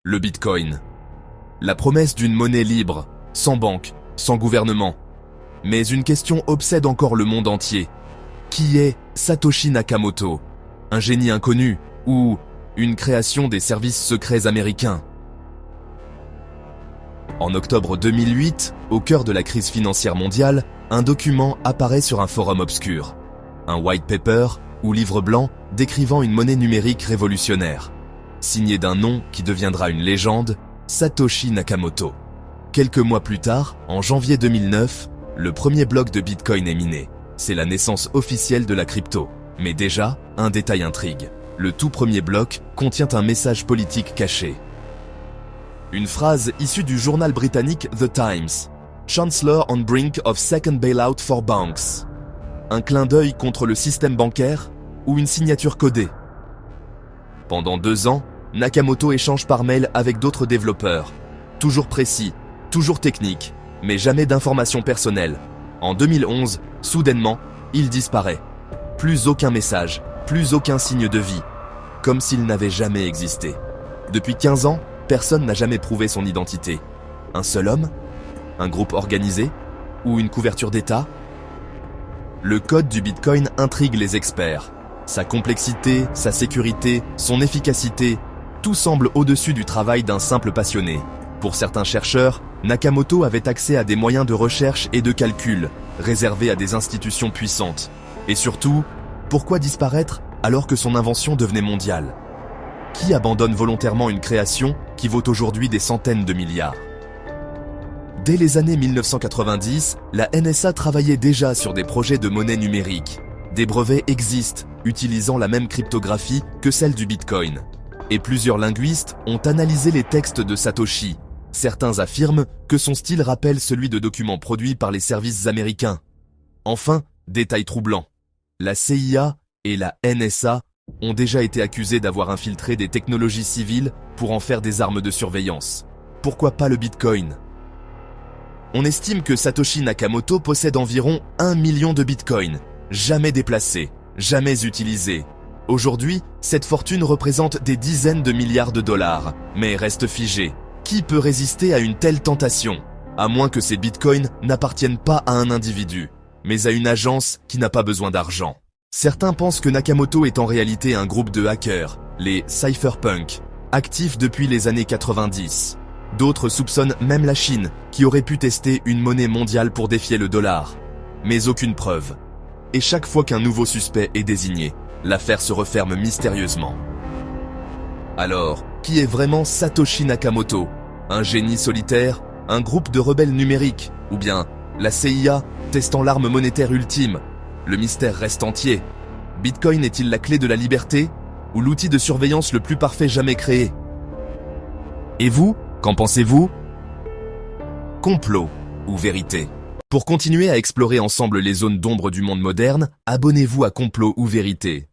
le Bitcoin. La promesse d'une monnaie libre, sans banque, sans gouvernement. Mais une question obsède encore le monde entier. Qui est Satoshi Nakamoto? Un génie inconnu ou une création des services secrets américains? En octobre 2008, au cœur de la crise financière mondiale, un document apparaît sur un forum obscur. Un white paper ou livre blanc décrivant une monnaie numérique révolutionnaire. Signé d'un nom qui deviendra une légende, Satoshi Nakamoto. Quelques mois plus tard, en janvier 2009, le premier bloc de Bitcoin est miné. C'est la naissance officielle de la crypto. Mais déjà, un détail intrigue. Le tout premier bloc contient un message politique caché. Une phrase issue du journal britannique The Times. Chancellor on brink of second bailout for banks. Un clin d'œil contre le système bancaire ou une signature codée. Pendant 2 ans, Nakamoto échange par mail avec d'autres développeurs. Toujours précis, toujours technique, mais jamais d'informations personnelles. En 2011, soudainement, il disparaît. Plus aucun message, plus aucun signe de vie. Comme s'il n'avait jamais existé. Depuis 15 ans, personne n'a jamais prouvé son identité. Un seul homme? Un groupe organisé? Ou une couverture d'État? Le code du Bitcoin intrigue les experts. Sa complexité, sa sécurité, son efficacité, tout semble au-dessus du travail d'un simple passionné. Pour certains chercheurs, Nakamoto avait accès à des moyens de recherche et de calcul, réservés à des institutions puissantes. Et surtout, pourquoi disparaître alors que son invention devenait mondiale? Qui abandonne volontairement une création qui vaut aujourd'hui des centaines de milliards? Dès les années 1990, la NSA travaillait déjà sur des projets de monnaie numérique. Des brevets existent, utilisant la même cryptographie que celle du Bitcoin. Et plusieurs linguistes ont analysé les textes de Satoshi. Certains affirment que son style rappelle celui de documents produits par les services américains. Enfin, détail troublant. La CIA et la NSA ont déjà été accusés d'avoir infiltré des technologies civiles pour en faire des armes de surveillance. Pourquoi pas le Bitcoin? On estime que Satoshi Nakamoto possède environ 1 million de Bitcoin, jamais déplacés, jamais utilisés. Aujourd'hui, cette fortune représente des dizaines de milliards de dollars, mais reste figée. Qui peut résister à une telle tentation? À moins que ces bitcoins n'appartiennent pas à un individu, mais à une agence qui n'a pas besoin d'argent. Certains pensent que Nakamoto est en réalité un groupe de hackers, les cypherpunks, actifs depuis les années 90. D'autres soupçonnent même la Chine, qui aurait pu tester une monnaie mondiale pour défier le dollar. Mais aucune preuve. Et chaque fois qu'un nouveau suspect est désigné, l'affaire se referme mystérieusement. Alors, qui est vraiment Satoshi Nakamoto? Un génie solitaire? Un groupe de rebelles numériques? Ou bien la CIA testant l'arme monétaire ultime? Le mystère reste entier. Bitcoin est-il la clé de la liberté? Ou l'outil de surveillance le plus parfait jamais créé? Et vous, qu'en pensez-vous? Complot ou vérité? Pour continuer à explorer ensemble les zones d'ombre du monde moderne, abonnez-vous à Complot ou Vérité.